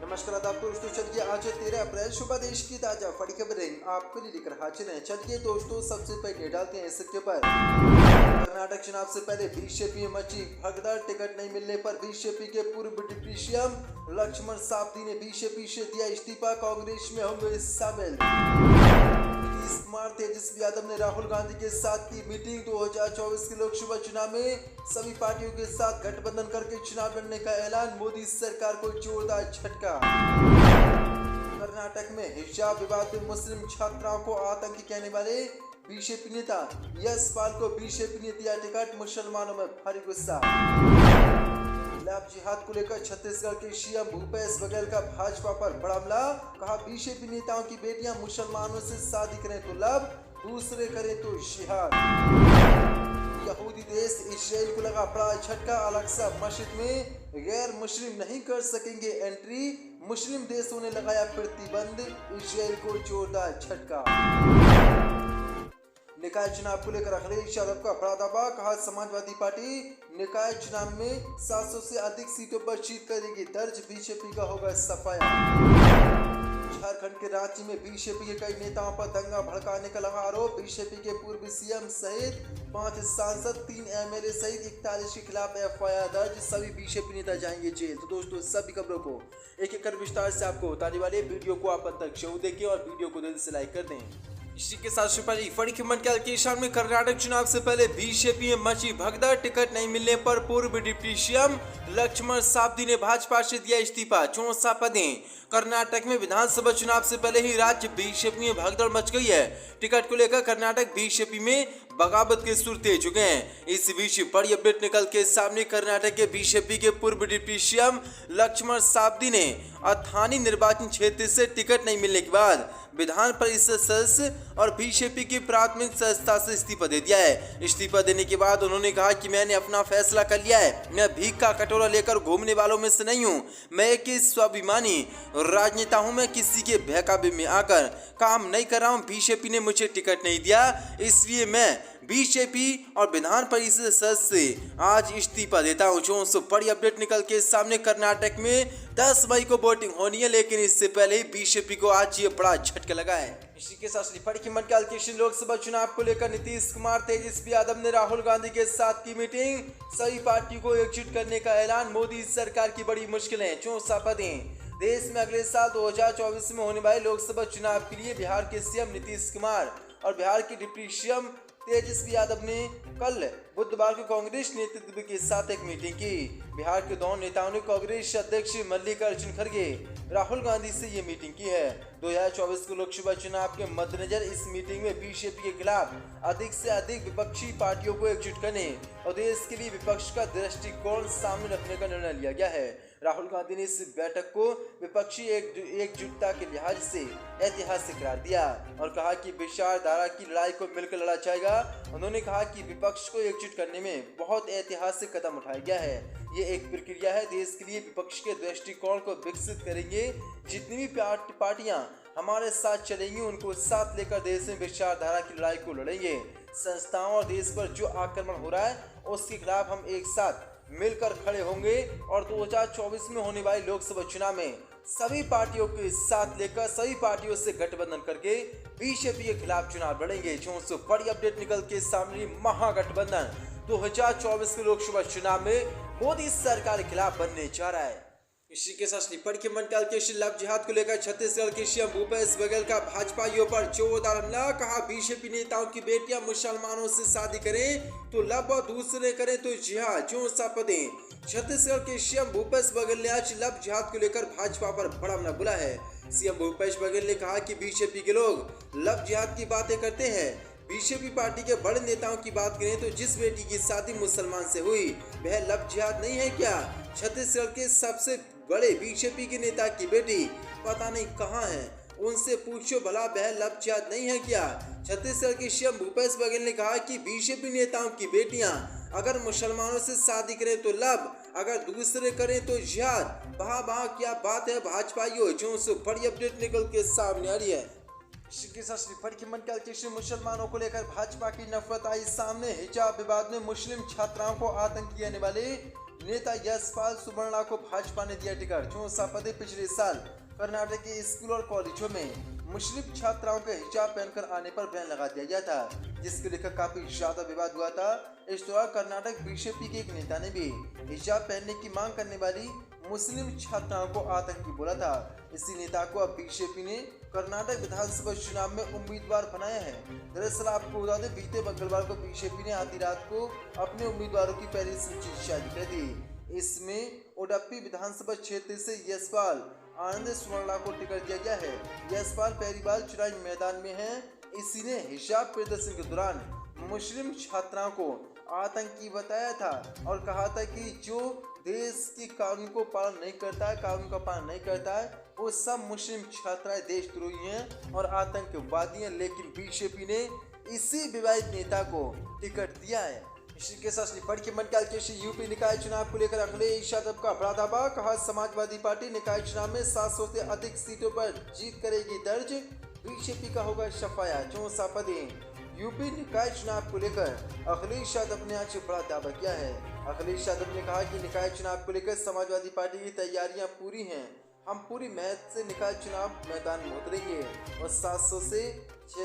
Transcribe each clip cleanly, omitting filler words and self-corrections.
नमस्कार दोस्तों, चलिए आज 13 अप्रैल सुबह देश की ताजा बड़ी खबरें आपके लिए लेकर हाजिर हैं। चलिए दोस्तों, सबसे पहले डालते हैं इसके पर कर्नाटक चुनाव से पहले बीजेपी में मची भगदड़। टिकट नहीं मिलने पर बीजेपी के पूर्व डिप्टी सीएम लक्ष्मण सावदी ने बीजेपी से दिया इस्तीफा, कांग्रेस में होंगे शामिल। नीतीश कुमार तेजस्वी यादव ने राहुल गांधी के साथ की मीटिंग। 2024 के लोकसभा चुनाव में सभी पार्टियों के साथ गठबंधन करके चुनाव लड़ने का ऐलान, मोदी सरकार को जोरदार झटका। कर्नाटक में हिजाब विवाद में मुस्लिम छात्राओं को आतंकी कहने वाले बीजेपी नेता यशपाल को बीजेपी ने दिया टिकट, मुसलमानों में भारी गुस्सा। लव जिहाद को लेकर छत्तीसगढ़ के सीएम भूपेश बघेल का भाजपा पर बड़ा हमला, कहा बीजेपी नेताओं की बेटियां मुसलमानों से शादी करें तो लव, दूसरे करें तो जिहाद। यहूदी देश इस्राएल को लगा बड़ा झटका, अल-अक्सा मस्जिद में गैर मुस्लिम नहीं कर सकेंगे एंट्री, मुस्लिम देशों ने लगाया प्रतिबंध, इस्राएल को जोरदार झटका। निकाय चुनाव को लेकर अखिलेश यादव का बड़ा दावा, कहा समाजवादी पार्टी निकाय चुनाव में 700 से अधिक सीटों पर जीत करेगी दर्ज, बीजेपी का होगा सफाया। झारखंड के रांची में बीजेपी के कई नेताओं पर दंगा भड़काने का लगा आरोप, बीजेपी के पूर्व सीएम सहित 5 सांसद 3 एमएलए सहित 41 के खिलाफ एफआईआर दर्ज, सभी बीजेपी नेता जाएंगे जेल। तो दोस्तों, सभी खबरों को एक एक कर विस्तार से आपको बताने वाले वीडियो को आप अंत तक जरूर देखें और वीडियो को दिल से लाइक कर दें। इसी के साथ बड़ी खबर के शाम में कर्नाटक चुनाव से पहले बीजेपी में मची भगदड़। टिकट नहीं मिलने पर पूर्व डिप्टी सीएम लक्ष्मण सावदी ने भाजपा से दिया इस्तीफा, 64 पदें। कर्नाटक में विधानसभा चुनाव से पहले ही राज्य बीजेपी में भगदड़ मच गई है। टिकट को लेकर कर्नाटक बीजेपी में बगावत के सुर तेज हो गए हैं। इस बीच बड़ी अपडेट निकल के सामने कर्नाटक के बीजेपी के पूर्व डिप्टी सीएम लक्ष्मण सावदी ने अथानी निर्वाचन क्षेत्र से टिकट नहीं मिलने के बाद विधान परिषद सदस्य और बीजेपी की प्राथमिक सदस्यता से इस्तीफा दे दिया है। इस्तीफा देने के बाद उन्होंने कहा कि मैंने अपना फैसला कर लिया है, मैं भीख का कटोरा लेकर घूमने वालों में से नहीं हूँ, मैं एक स्वाभिमानी राजनेता हूँ, मैं किसी के बहकावे में आकर काम नहीं कर रहा हूँ। बीजेपी ने मुझे टिकट नहीं दिया, इसलिए मैं बीजेपी और विधान परिषद सदस्य से आज इस्तीफा देता हूँ। जो बड़ी अपडेट निकल के सामने कर्नाटक में 10 मई को वोटिंग होनी है, लेकिन इससे पहले ही बीजेपी को आज ये बड़ा झटका लगा है। इसी के साथ बड़ी खबर लोकसभा चुनाव को लेकर नीतीश कुमार तेजस्वी यादव ने राहुल गांधी के साथ की मीटिंग, सभी पार्टी को एकजुट करने का ऐलान, मोदी सरकार की बड़ी मुश्किलें, 64 पदें। देश में अगले साल 2024 में होने वाले लोकसभा चुनाव के लिए बिहार के सीएम नीतीश कुमार और बिहार के डिप्टी सीएम तेजस्वी यादव ने कल बुधवार को कांग्रेस नेतृत्व के साथ एक मीटिंग की। बिहार के दोनों नेताओं ने कांग्रेस अध्यक्ष मल्लिकार्जुन खड़गे, राहुल गांधी से ये मीटिंग की है। 2024 के लोकसभा चुनाव के मद्देनजर इस मीटिंग में बीजेपी के खिलाफ अधिक से अधिक विपक्षी पार्टियों को एकजुट करने और देश के लिए विपक्ष का दृष्टिकोण सामने रखने का निर्णय लिया गया है। राहुल गांधी ने इस बैठक को विपक्षी एकजुटता के लिहाज से ऐतिहासिक करार दिया और कहा कि विचारधारा की लड़ाई को मिलकर लड़ा जाएगा। उन्होंने कहा कि विपक्ष को एकजुट करने में बहुत ऐतिहासिक कदम उठाया गया है, ये एक प्रक्रिया है, देश के लिए विपक्ष के दृष्टिकोण को विकसित करेंगे। जितनी भी पार्टियां हमारे साथ चलेंगी उनको साथ लेकर देश में विचारधारा की लड़ाई को लड़ेंगे। संस्थाओं और देश पर जो आक्रमण हो रहा है उसके खिलाफ हम एक साथ मिलकर खड़े होंगे और 2024 में होने वाले लोकसभा चुनाव में सभी पार्टियों के साथ लेकर सभी पार्टियों से गठबंधन करके बीजेपी के खिलाफ चुनाव लड़ेंगे। जो बड़ी अपडेट निकल के सामने, महागठबंधन 2024 के लोकसभा चुनाव में मोदी सरकार के खिलाफ बनने जा रहा है। इसी के साथ बड़ी खबर के लव जिहाद को लेकर छत्तीसगढ़ के सीएम भूपेश बघेल का भाजपाइयों पर जोरदार हमला, कहा बीजेपी नेताओं की बेटियां मुसलमानों से शादी करें तो लव और दूसरे करें तो जिहाद, जो पदें। छत्तीसगढ़ के सीएम भूपेश बघेल ने आज लव जिहाद को लेकर भाजपा पर बड़ा हमला बोला है। सीएम भूपेश बघेल ने कहा कि बीजेपी के लोग लव जिहाद की बातें करते हैं। बीजेपी पार्टी के बड़े नेताओं की बात करें तो जिस बेटी की शादी मुसलमान से हुई वह लव जिहाद नहीं है क्या? छत्तीसगढ़ के सबसे बड़े बीजेपी के नेता की बेटी पता नहीं कहां है, उनसे पूछो भला वह लव जिहाद नहीं है क्या? छत्तीसगढ़ के सीएम भूपेश बघेल ने कहा कि बीजेपी नेताओं की बेटियां अगर मुसलमानों से शादी करें तो लव, अगर दूसरे करें तो जिहाद। वाह क्या बात है भाजपाइयों, जो बड़ी अपडेट निकल के सामने आ रही है। मुसलमानों को लेकर भाजपा की नफरत आई सामने। हिजाब विवाद में मुस्लिम छात्राओं को आतंकी कहने वाले नेता यशपाल सुवर्णा को भाजपा ने दिया टिकट। चौसा पदे पिछले साल कर्नाटक के स्कूल और कॉलेजों में मुस्लिम छात्राओं के हिजाब पहनकर आने पर बैन लगा दिया गया था, जिसको लेकर काफी ज्यादा विवाद हुआ था। इस दौरान कर्नाटक बीजेपी के एक नेता ने भी हिजाब पहनने की मांग करने वाली मुस्लिम छात्राओं को आतंकी बोला था। इसी नेता को अब बीजेपी ने कर्नाटक विधानसभा चुनाव में उम्मीदवार बनाया है। दरअसल आपको बता दें, बीते मंगलवार को बीजेपी ने आधी रात को अपने उम्मीदवारों की पहली सूची जारी कर दी। इसमें उडुपी विधानसभा क्षेत्र से यशपाल आनंद सुवर्णा को टिकट दिया गया है। यशपाल पहली बार चुनावी मैदान में है। इसी ने हिजाब प्रदर्शन के दौरान मुस्लिम छात्राओं को आतंकी बताया था और कहा था कि जो देश के कानून को पालन नहीं करता है, कानून का पालन नहीं करता है, वो सब मुस्लिम छात्राएं देशद्रोही हैं और आतंकवादी हैं। लेकिन बीजेपी ने इसी विवादित नेता को टिकट दिया है। इसी के साथ पढ़ के मन के यूपी निकाय चुनाव को लेकर अखिलेश यादव का बड़ा दावा। कहा समाजवादी पार्टी निकाय चुनाव में 700 से अधिक सीटों पर जीत करेगी दर्ज, बीजेपी का होगा सफाया। चौसा पदे यूपी निकाय चुनाव को लेकर अखिलेश यादव ने आज बड़ा दावा किया है। अखिलेश यादव ने कहा कि निकाय चुनाव को लेकर समाजवादी पार्टी की तैयारियां पूरी हैं। हम पूरी मेहनत से निकाय चुनाव मैदान में उतरेंगे और 700 से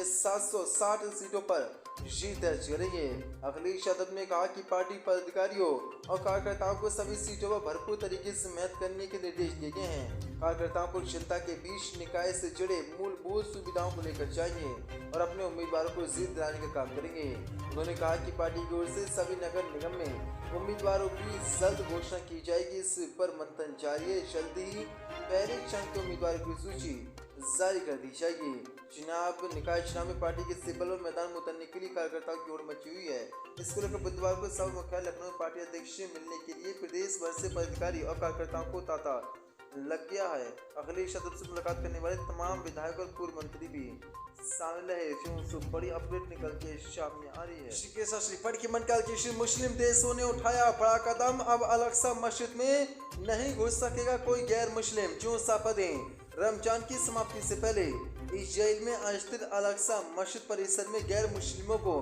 760 सीटों पर जीत दर्ज करेंगे। अखिलेश यादव ने कहा कि पार्टी पदाधिकारियों और कार्यकर्ताओं को सभी सीटों पर भरपूर तरीके से मेहनत करने के निर्देश दिए गए हैं। कार्यकर्ताओं को जनता के बीच निकाय से जुड़े मूलभूत सुविधाओं को लेकर जाएंगे और अपने उम्मीदवारों को जीत दिलाने का काम करेंगे। उन्होंने कहा कि पार्टी की ओर से सभी नगर निगम में उम्मीदवारों की जल्द घोषणा की जाएगी। इस पर मंथन जारी है। जल्दी ही पहले चरण के उम्मीदवारों की सूची जारी कर दी जाएगी। निकाय चुनाव में पार्टी के सिब्बल और मैदान में उतरने के लिए कार्यकर्ताओं की ओर मची हुई है। इसको लेकर बुधवार को सब मुख्यालय लखनऊ में पार्टी अध्यक्ष से मिलने के लिए प्रदेश भर से पदाधिकारी और कार्यकर्ताओं को तांता लग गया है। अखिलेश यादव से मुलाकात करने वाले तमाम विधायक और पूर्व मंत्री भी शामिल है। बड़ी अपडेट निकल के सामने आ रही है। इसी के साथ पढ़ के मन के मुस्लिम देशों ने उठाया बड़ा कदम। अब अल-अक्सा मस्जिद में नहीं घुस सकेगा कोई गैर मुस्लिम। चौसा पदे रमजान की समाप्ति से पहले इजराइल में स्थित अल-अक्सा मस्जिद परिसर में गैर मुस्लिमों को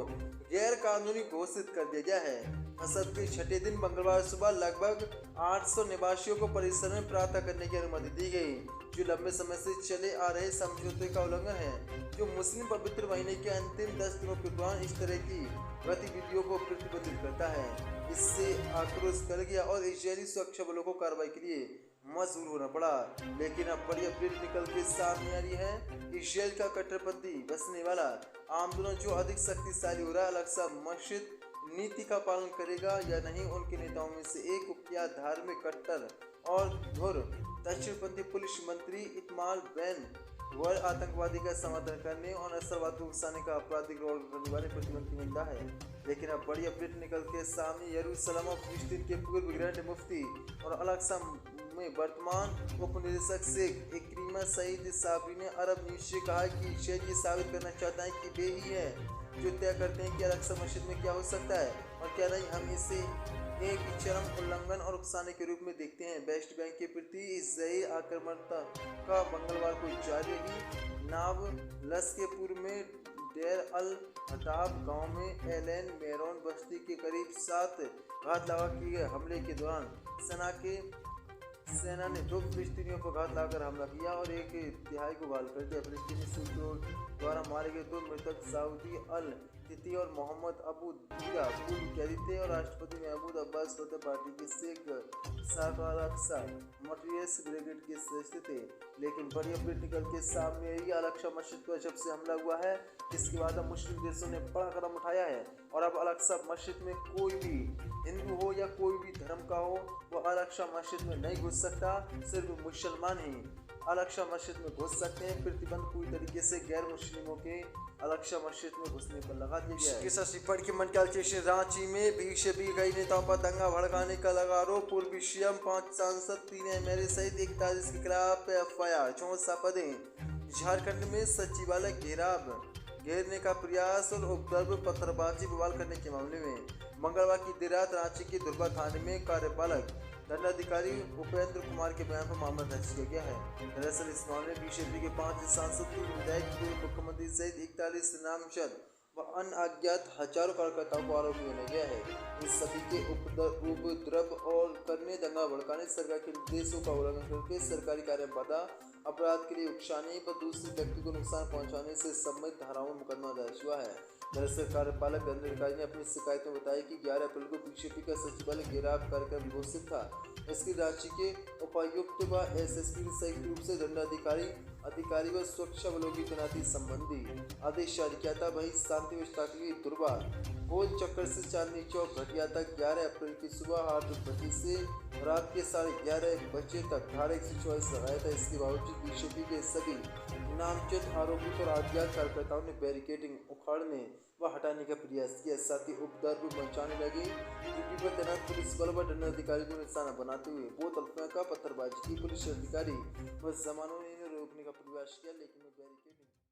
गैर कानूनी घोषित कर दिया गया है। असद के छठे दिन मंगलवार सुबह लगभग 800 निवासियों को परिसर में प्रार्थना करने की अनुमति दी गई, जो लंबे समय से चले आ रहे समझौते का उल्लंघन है, जो मुस्लिम पवित्र महीने के अंतिम 10 दिनों के दौरान इस तरह की गतिविधियों को प्रतिबंधित करता है। इससे आक्रोश कर गया और इजरायली सुरक्षा बलों को कार्रवाई के लिए मजबूर होना पड़ा। लेकिन अब बड़ी अपडेट निकल के सामने आ रही है। इजराइल का कट्टरपंथी बसने वाला आंदोलन जो अधिक शक्तिशाली हो रहा है, अल-अक्सा मस्जिद नीति का पालन करेगा या नहीं। उनके नेताओं में से एक कुख्यात धार्मिक कट्टर और धुर दक्षिणपंथी पुलिस मंत्री इतमार बेन गैर आतंकवादी का समर्थन करने और नस्लवाद को उकसाने का आपराधिक रोल करने वाले प्रतिबंधी नेता है। लेकिन अब बड़ी अपडेट निकल के सामने यरूशलेम और फिलिस्तीन के पूर्व ग्रैंड मुफ्ती और अल-अक्सा में वर्तमान उप निदेशक शेख इकरीमा सईद साबरी ने अरब न्यूज से कहा कि इजराइल ये साबित करना चाहता है कि वे ही है जो तय करते हैं कि अल-अक्सा मस्जिद में क्या हो सकता है और क्या नहीं। हम इसे एक चरम उल्लंघन और उकसाने के रूप में देखते हैं। वेस्ट बैंक के प्रति इजराइली आक्रामकता का मंगलवार को जारी रही। नाबलसपुर में डेर अल हटाब गांव में एलन मेरोन बस्ती के करीब 7 घात लगा किए गए हमले के दौरान सेना ने 2 फिलिस्तीनियों पर घात लगाकर हमला किया और एक तिहाई को घायल कर दिया। फिलिस्तीनी सूत्रों द्वारा मारे गए 2 मृतक सऊदी अल तिती और मोहम्मद अबू दीरा पूर्व कैदी थे और राष्ट्रपति महमूद अब्बास फतह पार्टी के शेख अल-अक्सा मटेरियल्स ब्रिगेड के सदस्य थे। लेकिन बड़ी अपडेट निकल के सामने आई। अल-अक्सा मस्जिद पर जब से हमला हुआ है, इसके बाद अब मुस्लिम देशों ने बड़ा कदम उठाया है और अब अल-अक्सा मस्जिद में कोई भी हिंदू हो या कोई भी धर्म का हो, वो अल-अक्सा मस्जिद में नहीं घुस सकता। सिर्फ मुसलमान ही अल-अक्सा मस्जिद में घुस सकते हैं। प्रतिबंध पूरी तरीके से गैर मुस्लिमों के अल-अक्सा मस्जिद में घुसने पर लगा दिया गया है। इसके साथ पढ़ के मन के रांची में बीजेपी कई नेताओं पर दंगा भड़काने का लगा आरोप। पूर्व सीएम 5 सांसद 3 एमएलए सहित 41 के खिलाफ एफआईआर। 64 पदे झारखंड में सचिवालय घेरने का प्रयास और उपद्रव पत्थरबाजी बवाल करने के मामले में मंगलवार की देर रात रांची के दुर्गा थाने में कार्यपालक दंडाधिकारी उपेंद्र कुमार के बयान पर मामला दर्ज किया गया है। दरअसल इस मामले में बीजेपी के 5 सांसद, 3 विधायक, पूर्व मुख्यमंत्री सहित 41 नामजद व अन्य अज्ञात हजारों कार्यकर्ताओं को आरोपी बनाया गया है। इन सभी के उपद्रव और करने, दंगा भड़काने, सरकार के निर्देशों का उल्लंघन करके सरकारी कार्य में बाधा, अपराध के लिए उकसाने व दूसरे व्यक्ति को नुकसान पहुंचाने से संबंधित धाराओं में मुकदमा दर्ज हुआ है। दरअसल कार्यपालक दंडाधिकारी ने अपनी शिकायत में बताया कि 11 अप्रैल को बीजेपी का सचिवालय घेराव कार्यक्रम घोषित था। इसकी रांची के उपायुक्त व एसएसपी ने संयुक्त रूप से अधिकारी व सुरक्षा बलों की तैनाती संबंधी आदेश जारी किया था। वहीं शांति व्यवस्था के लिए दुर्बा गोल चक्कर से चांदनी चौक घटिया तक 11 अप्रैल की सुबह 8 बजे से रात के 11:30 बजे तक धारा 144 लगाया था। इसके बावजूद बीजेपी के सभी नामजद आरोपित और अज्ञात कार्यकर्ताओं ने बैरिकेडिंग उखाड़ने व हटाने का प्रयास किया, साथ ही उपद्रव मचाने लगे। ड्यूटी पर तैनात पुलिस बल व दंडाधिकारी को निशाना बनाते हुए बोतल फेंका, पत्थरबाजी की। पुलिस अधिकारी व जवानों ने इन्हें रोकने का प्रयास किया, लेकिन